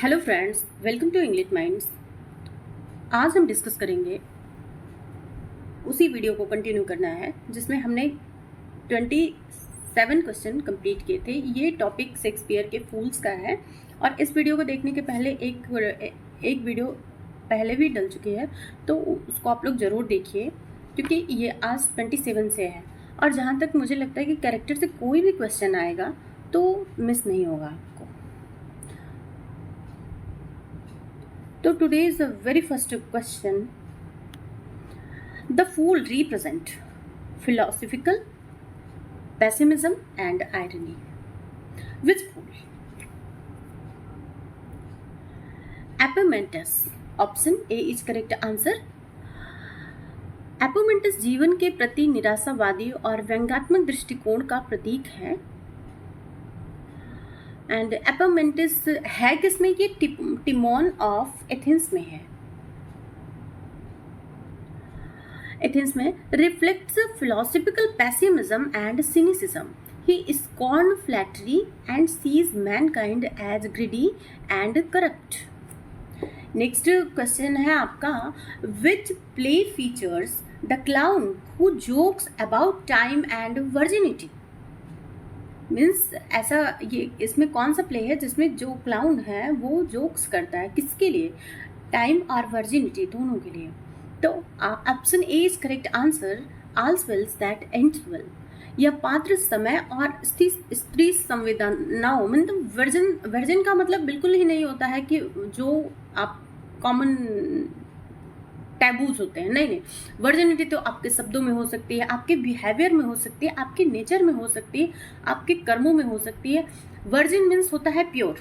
Hello friends, welcome to English minds. आज हम discuss करेंगे, उसी वीडियो को कंटिन्यू करना है जिसमें हमने 27 क्वेश्चन कंप्लीट किए थे। ये टॉपिक शेक्सपियर के फूल्स का है और इस वीडियो को देखने के पहले एक वीडियो पहले भी डल चुकी है, तो उसको आप लोग ज़रूर देखिए क्योंकि ये आज 27 से है। और जहाँ तक मुझे लगता है कि कैरेक्टर से कोई भी क्वेश्चन आएगा तो मिस नहीं होगा आपको। So today's very first question. The fool represent philosophical pessimism and irony. Which fool? Epimenides. Option A is correct answer. एपोमेंटस जीवन के प्रति निराशावादी और व्यंग्यात्मक दृष्टिकोण का प्रतीक है। एंड एपोमेंटिस है किसमें? ये टिमोन ऑफ एथेंस में है। एथेंस में reflects philosophical pessimism and cynicism. He scorn flattery and sees mankind as greedy and corrupt. Next question है आपका, which play features the clown who jokes about time and virginity. Means ऐसा ये इसमें कौन सा प्ले है जिसमें जो क्लाउन है वो जोक्स करता है, किसके लिए? टाइम और वर्जिनिटी दोनों के लिए। तो option A is correct answer, all's well that ends well. यह पात्र समय और स्त्री संवेदनाओं, मतलब वर्जिन का मतलब बिल्कुल ही नहीं होता है कि जो आप कॉमन टैबूज होते हैं, नहीं। वर्जिनिटी तो आपके शब्दों में हो सकती है, आपके बिहेवियर में हो सकती है, आपके नेचर में हो सकती है, आपके कर्मों में हो सकती है। वर्जिन मीन्स होता है प्योर।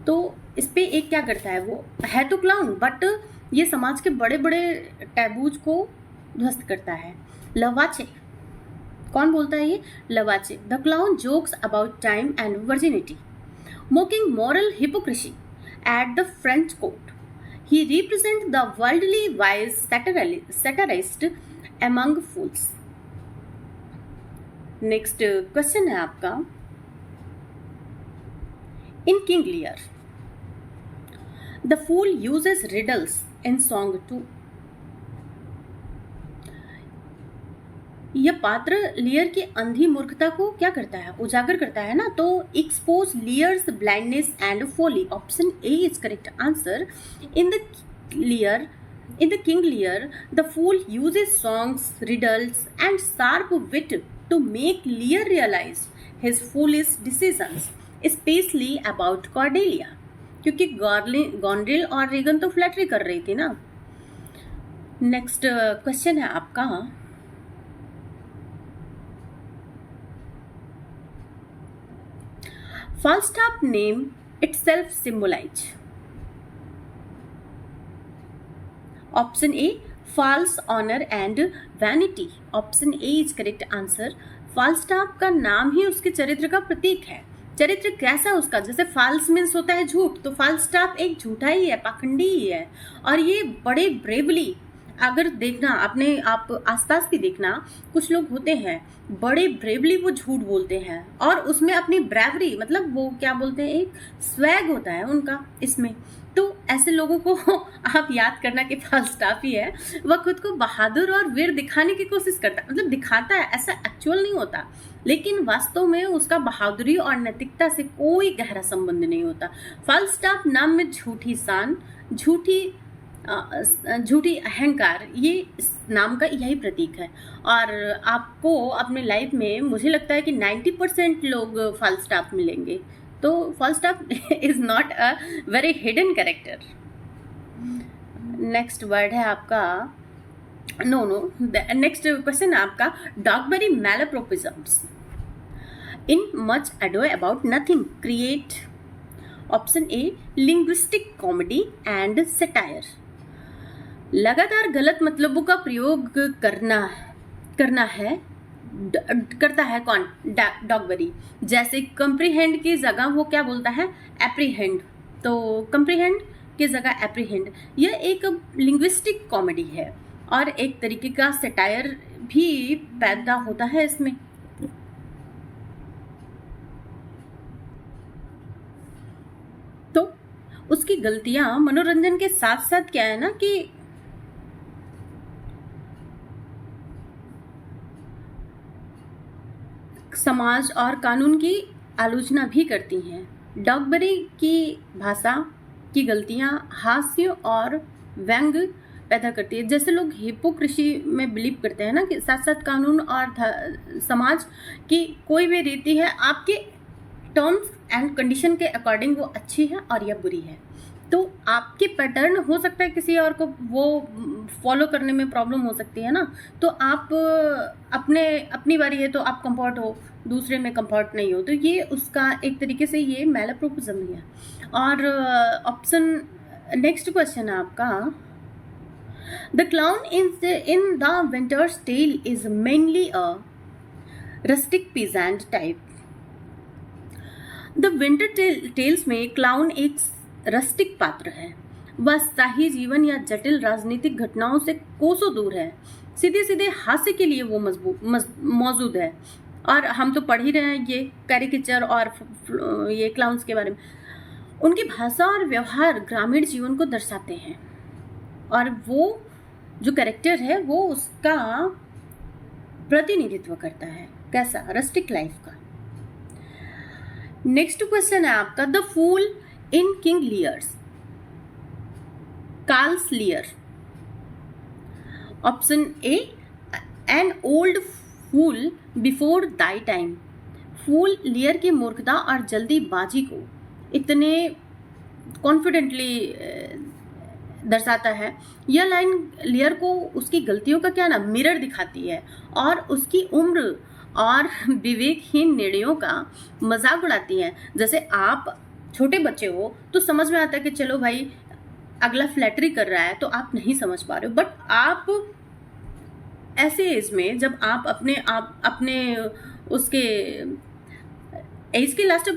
तो इस पे एक क्या करता है, वो है तो क्लाउन बट ये समाज के बड़े बड़े टैबूज को ध्वस्त करता है। लवाचे, कौन बोलता है ये? Lavatch. The clown jokes about time and virginity, mocking moral hypocrisy at the French court. He represents the worldly wise satirist among fools. Next question है आपका, in King Lear, the fool uses riddles in song 2. यह पात्र लियर की अंधी मूर्खता को क्या करता है? उजागर करता है ना। तो expose Lear's blindness and folly. Option A is correct answer. In the King Lear the fool uses songs, riddles and sharp wit to make Lear realise his foolish decisions, especially about Cordelia. क्योंकि Goneril और Reagan तो flattery कर रही थी ना। Next question है आपका, Falstaff name itself symbolize. Option A, false honor and vanity. Option A is correct answer. Falstaff का नाम ही उसके चरित्र का प्रतीक है। चरित्र कैसा उसका? जैसे फाल्स मीन्स होता है झूठ, तो फाल्स्टाफ एक झूठा ही है, पाखंडी ही है। और ये बड़े ब्रेवली, अगर देखना आपने, आप आसपास भी देखना, कुछ लोग होते हैं बड़े ब्रेवली वो झूठ बोलते हैं और उसमें अपनी ब्रेवरी, मतलब वो क्या बोलते हैं, एक स्वैग होता है उनका इसमें। तो ऐसे लोगों को आप याद करना कि फाल्स्टाफ ही है। वह खुद को बहादुर और वीर दिखाने की कोशिश करता है, मतलब दिखाता है, ऐसा एक्चुअल नहीं होता, लेकिन वास्तव में उसका बहादुरी और नैतिकता से कोई गहरा संबंध नहीं होता। फाल्स्टाफ नाम में झूठी शान, झूठी अहंकार, ये इस नाम का यही प्रतीक है। और आपको अपने लाइफ में मुझे लगता है कि 90% लोग फाल्स्टाफ मिलेंगे। तो Falstaff is not a very hidden character. Next word है आपका, नेक्स्ट क्वेश्चन है आपका, Dogberry malapropisms in Much Ado About Nothing create. Option A, linguistic comedy and satire. लगातार गलत मतलबों का प्रयोग करता है कौन? डॉगबेरी। जैसे कंप्रीहेंड की जगह वो क्या बोलता है? एप्रीहेंड। तो कंप्रीहेंड की जगह एप्रीहेंड। यह एक लिंग्विस्टिक कॉमेडी है और एक तरीके का सटायर भी पैदा होता है इसमें। तो उसकी गलतियां मनोरंजन के साथ साथ क्या है ना कि समाज और कानून की आलोचना भी करती हैं। डॉगबरी की भाषा की गलतियां हास्य और व्यंग पैदा करती है। जैसे लोग हिपोक्रेसी में बिलीव करते हैं ना कि साथ साथ कानून और समाज की कोई भी रीति है आपके टर्म्स एंड कंडीशन के अकॉर्डिंग वो अच्छी है और या बुरी है। तो आपके पैटर्न हो सकता है किसी और को वो फॉलो करने में प्रॉब्लम हो सकती है ना, तो आप अपनी बारी है तो आप कंफर्ट हो, दूसरे में कंफर्ट नहीं हो, तो ये उसका एक तरीके से ये मैलअप्रोपोजम ही है। और ऑप्शन नेक्स्ट क्वेश्चन है आपका, the clown in the winter's tale is mainly a rustic peasant type. The winter tales में क्लाउन एक रस्टिक पात्र है। वह शाही जीवन या जटिल राजनीतिक घटनाओं से कोसों दूर है। सीधे सीधे हास्य के लिए वो मौजूद है। और हम तो पढ़ ही रहे हैं ये कैरिकेचर और ये क्लाउन्स के बारे में। उनकी भाषा और व्यवहार ग्रामीण जीवन को दर्शाते हैं और वो जो कैरेक्टर है वो उसका प्रतिनिधित्व करता है। कैसा? रस्टिक लाइफ का। नेक्स्ट क्वेश्चन है आपका, the fool in King Lear's, calls Lear. Option A, an old fool before thy time. Fool Lear की मूर्खता और जल्दीबाजी को इतने कॉन्फिडेंटली दर्शाता है। यह लाइन लियर को उसकी गलतियों का क्या ना मिरर दिखाती है और उसकी उम्र और विवेकहीन निर्णयों का मजाक उड़ाती है। जैसे आप छोटे बच्चे हो तो समझ में आता है कि चलो भाई अगला फ्लैटरी कर रहा है तो आप नहीं समझ पा रहे हो, बट आप ऐसे एज में जब आप अपने उसके एज के लास्ट,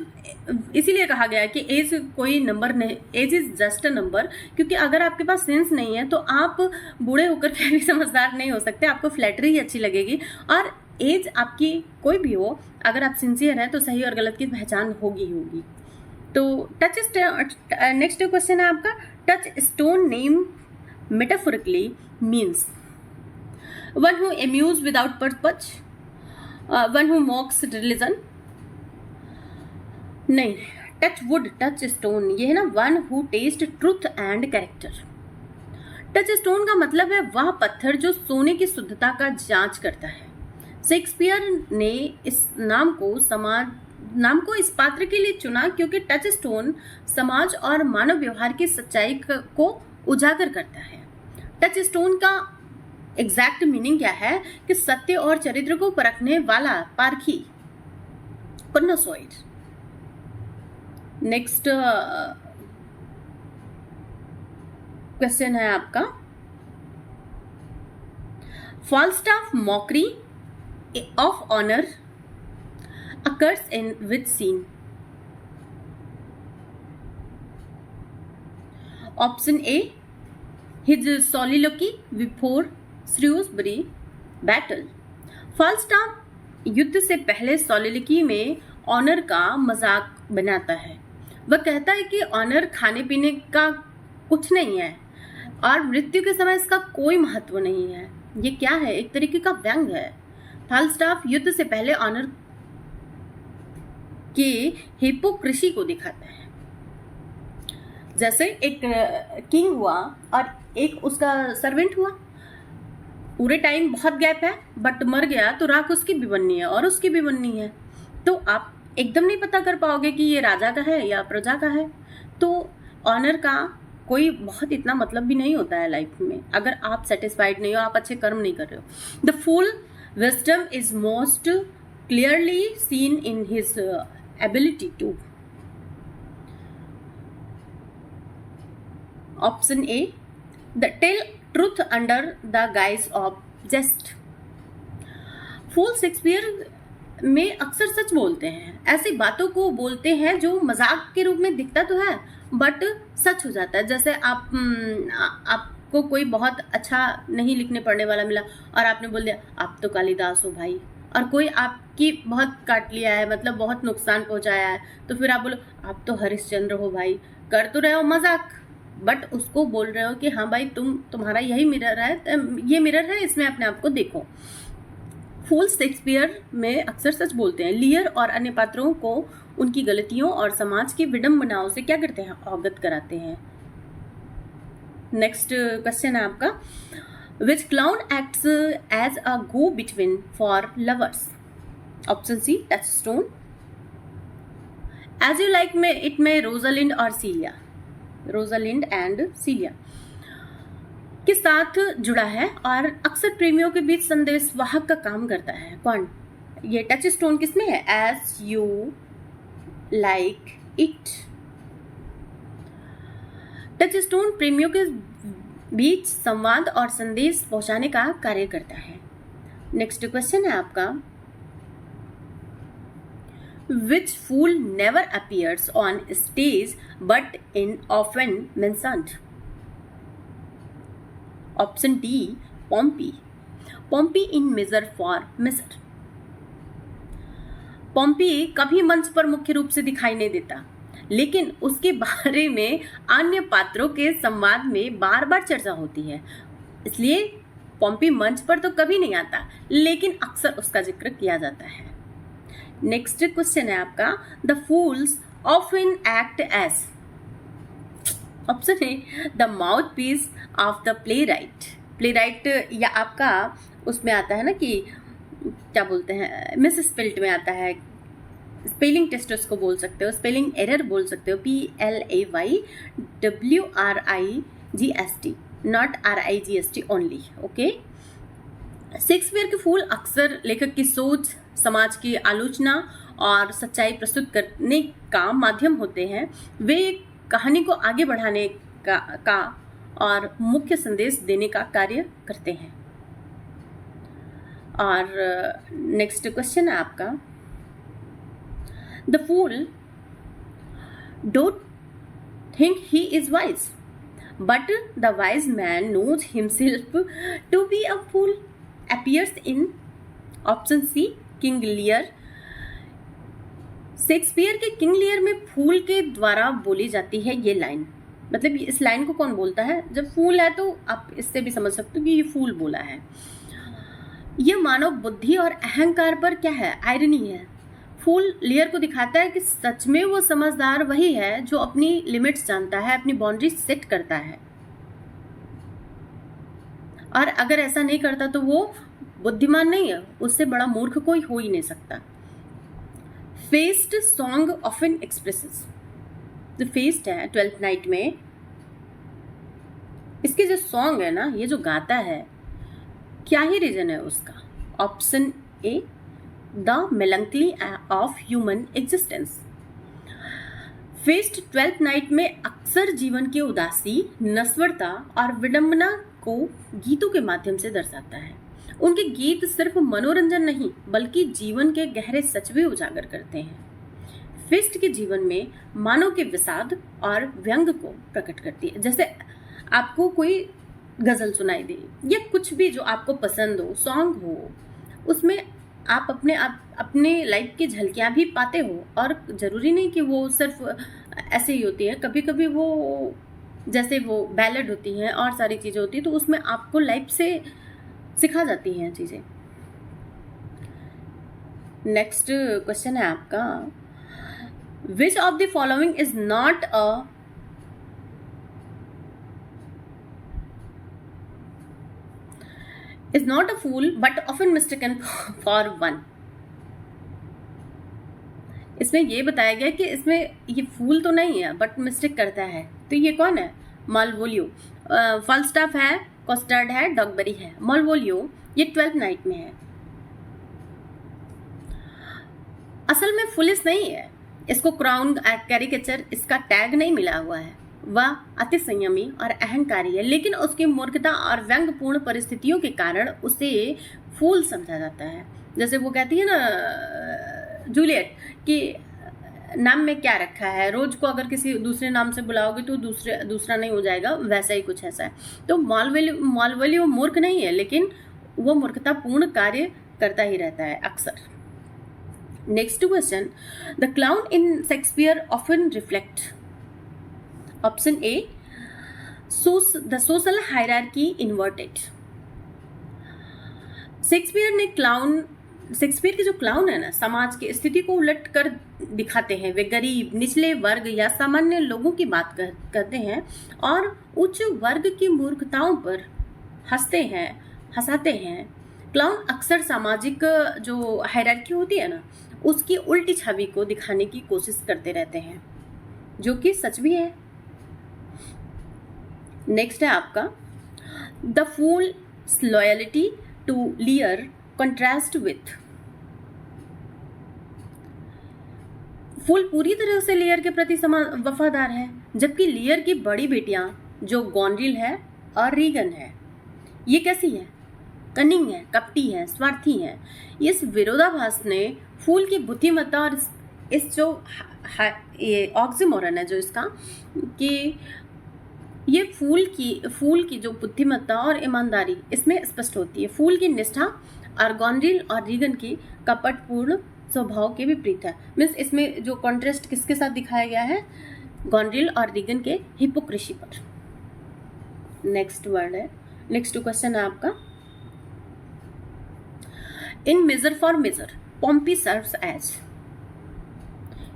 इसीलिए कहा गया है कि एज कोई नंबर नहीं, age is just a number, क्योंकि अगर आपके पास सेंस नहीं है तो आप बूढ़े होकर के भी समझदार नहीं हो सकते, आपको फ्लैटरी ही अच्छी लगेगी। और एज आपकी कोई भी हो, अगर आप सिंसियर हैं तो सही और गलत की पहचान होगी ही होगी। तो नेक्स्ट क्वेश्चन है आपका, Touchstone name metaphorically means one who amuse without purpose, one who mocks religion. नहीं, टच वुड, टच स्टोन ये है ना one who test truth and character. Touchstone का मतलब है वह पत्थर जो सोने की शुद्धता का जांच करता है। शेक्सपियर ने इस नाम को इस पात्र के लिए चुना क्योंकि टच स्टोन समाज और मानव व्यवहार की सच्चाई को उजागर करता है। टच स्टोन का एग्जैक्ट मीनिंग क्या है कि सत्य और चरित्र को परखने वाला पारखी, कॉन्नोसॉइड। नेक्स्ट क्वेश्चन है आपका, Falstaff mockery of honour occurs in which scene? Option A, his soliloquy before Shrewsbury battle. फाल्स्टाफ युद्ध से पहले सोलिलोक्वी में ऑनर का मजाक बनाता है। वह कहता है कि ऑनर खाने पीने का कुछ नहीं है और मृत्यु के समय इसका कोई महत्व नहीं है। ये क्या है? एक तरीके का व्यंग है। फाल्स्टाफ युद्ध से पहले ऑनर के हिपोक्रेसी को दिखाता है। जैसे एक किंग हुआ और एक उसका सर्वेंट हुआ, पूरे टाइम बहुत गैप है बट मर गया तो राख उसकी भी बननी है और उसकी भी बननी है, तो आप एकदम नहीं पता कर पाओगे कि ये राजा का है या प्रजा का है। तो ऑनर का कोई बहुत इतना मतलब भी नहीं होता है लाइफ में अगर आप सेटिस्फाइड नहीं हो, आप अच्छे कर्म नहीं कर रहे हो। The full wisdom is most clearly seen in his ability to. Option A, the tell truth under the guise of jest. Fool Shakespeare में अक्सर सच बोलते हैं, ऐसी बातों को बोलते हैं जो मजाक के रूप में दिखता तो है बट सच हो जाता है। जैसे आपको कोई बहुत अच्छा नहीं लिखने पढ़ने वाला मिला और आपने बोल दिया आप तो कालिदास हो भाई, और कोई आप कि बहुत काट लिया है, मतलब बहुत नुकसान पहुंचाया है, तो फिर आप बोलो आप तो हरिश्चंद्र हो भाई, कर तो रहे हो मजाक, बट उसको बोल रहे हो कि हाँ भाई तुम्हारा यही मिरर है, ये मिरर है, इसमें अपने आप को देखो। फूल शेक्सपियर में अक्सर सच बोलते हैं। लियर और अन्य पात्रों को उनकी गलतियों और समाज की विडंबनाओं से क्या करते हैं, अवगत कराते हैं। नेक्स्ट क्वेश्चन है आपका, which clown acts as a go between for lovers? Option C Touchstone, as you like में इट में रोजालिंड और सीलिया, रोजालिंड एंड सीलिया के साथ जुड़ा है और अक्सर प्रेमियों के बीच संदेश वाहक का काम करता है। कौन? ये टच स्टोन किसमें है? As you like it. Touchstone प्रेमियों के बीच संवाद और संदेश पहुंचाने का कार्य करता है। नेक्स्ट क्वेश्चन है आपका, which fool never appears on stage but in often mentioned? Option D, Pompey. Pompey in Measure for Measure. Pompey कभी मंच पर मुख्य रूप से दिखाई नहीं देता, लेकिन उसके बारे में अन्य पात्रों के संवाद में बार बार चर्चा होती है, इसलिए पॉम्पी मंच पर तो कभी नहीं आता, लेकिन अक्सर उसका जिक्र किया जाता है। नेक्स्ट क्वेश्चन है आपका, the fools often act as, option A the mouthpiece of the playwright. Playwright या आपका उसमें आता है ना कि क्या बोलते हैं, मिस स्पेल्ट में आता है, स्पेलिंग टेस्ट उसको बोल सकते हो, स्पेलिंग एरर बोल सकते हो, PLAYWRIGST, not RIGST only. Okay, Shakespeare के फूल अक्सर लेखक की सोच, समाज की आलोचना और सच्चाई प्रस्तुत करने का माध्यम होते हैं। वे कहानी को आगे बढ़ाने का और मुख्य संदेश देने का कार्य करते हैं। और नेक्स्ट क्वेश्चन है आपका, the fool don't think he is wise but the wise man knows himself to be a fool appears in option C King Lear. Shakespeare के किंग लियर में फूल के द्वारा बोली जाती है ये लाइन, मतलब इस लाइन को कौन बोलता है? जब फूल है तो आप इससे भी समझ सकते हो कि ये फूल बोला है। ये मानव बुद्धि और अहंकार पर क्या है, आयरनी है। फूल लियर को दिखाता है कि सच में वो समझदार वही है जो अपनी लिमिट्स जानता है, अपनी बाउंड्री सेट करता है, और अगर ऐसा नहीं करता तो वो बुद्धिमान नहीं है, उससे बड़ा मूर्ख कोई हो ही नहीं सकता। फेस्ट सॉन्ग ऑफन एक्सप्रेसेस, जो फेस्ट है 12th नाइट में, इसके जो सॉन्ग है ना, ये जो गाता है, क्या ही रीजन है उसका? Option A the melancholy of human existence. Fest 12th night में अक्सर जीवन की उदासी, नश्वरता और विडंबना को गीतों के माध्यम से दर्शाता है। उनके गीत सिर्फ मनोरंजन नहीं बल्कि जीवन के गहरे सच भी उजागर करते हैं। फेस्ट के जीवन में मानव के विषाद और व्यंग को प्रकट करती है। जैसे आपको कोई गजल सुनाई दे या कुछ भी जो आपको पसंद हो, सॉन्ग हो, उसमें आप अपने लाइफ की झलकियां भी पाते हो, और जरूरी नहीं कि वो सिर्फ ऐसे ही होती है, कभी कभी वो जैसे वो बैलेड होती हैं और सारी चीजें होती है, तो उसमें आपको लाइफ से सिखा जाती हैं चीजें। नेक्स्ट क्वेश्चन है आपका, which of the following is not a fool but often mistaken for one. इसमें ये बताया गया कि इसमें ये फूल तो नहीं है बट मिस्टेक करता है, तो ये कौन है? मालवोलियो। फॉल्स्टाफ है, कॉस्टार्ड है, डॉगबरी है। मालवोलियो ये 12th नाइट में है। असल में फुलिस नहीं है, इसको क्राउन कैरिकेचर इसका टैग नहीं मिला हुआ है। वह अति संयमी और अहंकारी है, लेकिन उसकी मूर्खता और व्यंग्यपूर्ण परिस्थितियों के कारण उसे फूल समझा जाता है। जैसे वो कहती है ना जूलियट कि नाम में क्या रखा है, रोज को अगर किसी दूसरे नाम से बुलाओगे तो दूसरा नहीं हो जाएगा, वैसा ही कुछ ऐसा है। तो मालवोलियो मूर्ख नहीं है, लेकिन वो मूर्खतापूर्ण कार्य करता ही रहता है अक्सर। Next question. The clown in Shakespeare often reflect. Option A, the social hierarchy inverted. Shakespeare के जो क्लाउन है ना, समाज की स्थिति को उलट कर दिखाते हैं। वे गरीब, निचले वर्ग या सामान्य लोगों की बात करते हैं और उच्च वर्ग की मूर्खताओं पर हंसाते हैं। क्लाउन अक्सर सामाजिक जो हायरार्की होती है ना, उसकी उल्टी छवि को दिखाने की कोशिश करते रहते हैं, जो कि सच भी है। नेक्स्ट है आपका, the fool's loyalty to Lear contrast with. Fool पूरी तरह से लियर के प्रति वफादार है, जबकि लियर की बड़ी बेटियां जो गॉनरिल है और रीगन है, ये कैसी है? कनिंग है, कपटी है, स्वार्थी है। इस विरोधाभास ने फूल की बुद्धिमत्ता और इस जो ये ऑक्सीमोरन है जो इसका, कि ये फूल की जो बुद्धिमत्ता और ईमानदारी इसमें स्पष्ट होती है। फूल की निष्ठा और गॉनरिल और रीगन की कपटपूर्ण स्वभाव के विपरीत है। मीन्स इसमें जो कॉन्ट्रास्ट किसके साथ दिखाया गया है? गॉनरिल और रीगन के हिपोक्रेसी पर। नेक्स्ट क्वेश्चन है आपका, in Measure for Measure Pompey serves as.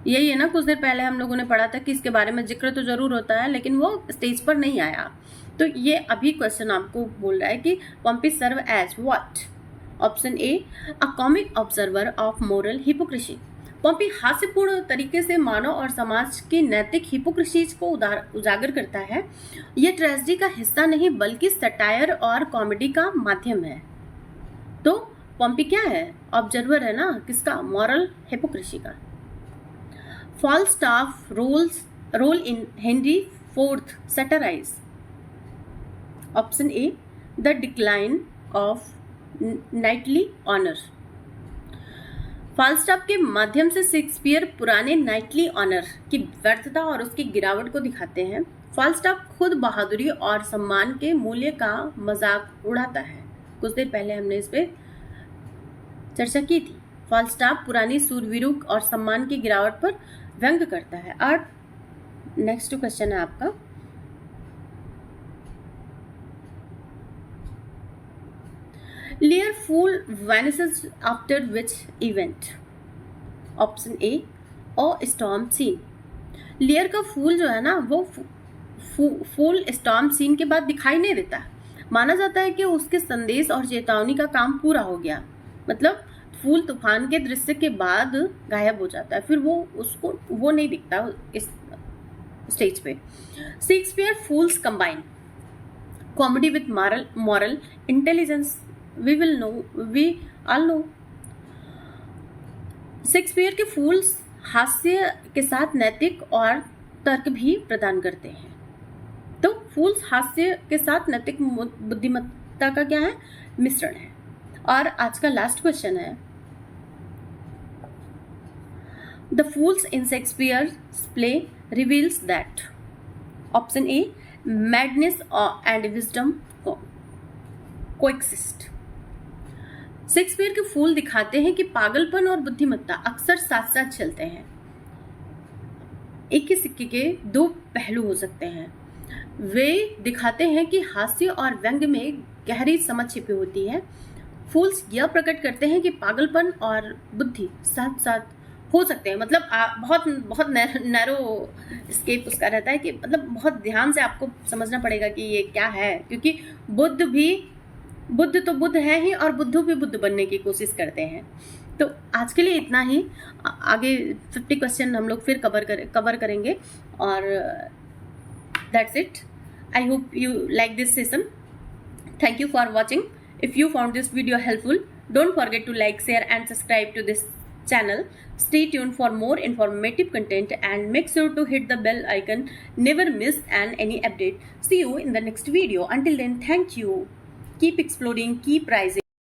यही है ना, कुछ देर पहले हम लोगों ने पढ़ा था कि इसके बारे में जिक्र तो जरूर होता है, लेकिन वो स्टेज पर नहीं आया। तो ये अभी क्वेश्चन आपको बोल रहा है कि Pompey serve as what? Option A, a comic observer of moral hypocrisy. Pompey हास्यपूर्ण तरीके से मानव और समाज की नैतिक हिपोक्रेसीज को उजागर करता है। यह ट्रेजेडी का हिस्सा नहीं बल्कि सटायर और कॉमेडी का माध्यम है। तो पॉम्पी क्या है? ऑब्जर्वर है ना, किसका? मॉरल हिपोक्रेसी का। Falstaff role in Henry IV satirize. Option A, the decline of knightly honor. फाल्स्टाफ के माध्यम से शेक्सपियर पुराने नाइटली ऑनर की व्यर्थता और उसकी गिरावट को दिखाते हैं। फाल्स्टाफ खुद बहादुरी और सम्मान के मूल्य का मजाक उड़ाता है। कुछ देर पहले हमने इस पे चर्चा की थी। फाल्स्टाफ पुरानी सूरवीरों और सम्मान की गिरावट पर व्यंग करता है। और नेक्स्ट क्वेश्चन है आपका, Lear fool vanishes after which event? Option A, a storm scene. Lear का फूल जो है ना, वो फूल स्टॉर्म सीन के बाद दिखाई नहीं देता। माना जाता है कि उसके संदेश और चेतावनी का काम पूरा हो गया। मतलब फूल तूफान के दृश्य के बाद गायब हो जाता है, फिर वो नहीं दिखता इस स्टेज पे। Shakespeare fools combine comedy with moral intelligence. We all know. Shakespeare के फूल्स हास्य के साथ नैतिक और तर्क भी प्रदान करते हैं। तो फूल्स हास्य के साथ नैतिक बुद्धिमत्ता का क्या है? मिश्रण है। और आज का लास्ट क्वेश्चन है, The fools in Shakespeare's play reveals that. Option A, madness and wisdom coexist. Shakespeare के फूल दिखाते हैं कि पागलपन और बुद्धिमत्ता अक्सर साथ साथ चलते हैं। एक ही सिक्के के दो पहलू हो सकते हैं। वे दिखाते हैं कि हास्य और व्यंग में गहरी समझ छिपी होती है। फूल्स यह प्रकट करते हैं कि पागलपन और बुद्धि साथ साथ हो सकते हैं। मतलब बहुत नैरो स्केप उसका रहता है कि मतलब बहुत ध्यान से आपको समझना पड़ेगा कि ये क्या है, क्योंकि बुद्ध तो बुद्ध है ही और बुद्धू भी बुद्ध बनने की कोशिश करते हैं। तो आज के लिए इतना ही। आगे 50 क्वेश्चन हम लोग फिर कवर करेंगे। और that's it. I hope you like this session. Thank you for watching. If you found this video helpful, don't forget to like, share and subscribe to this channel. Stay tuned for more informative content and make sure to hit the bell icon. Never miss any update. See you in the next video. Until then, thank you. Keep exploring, keep rising.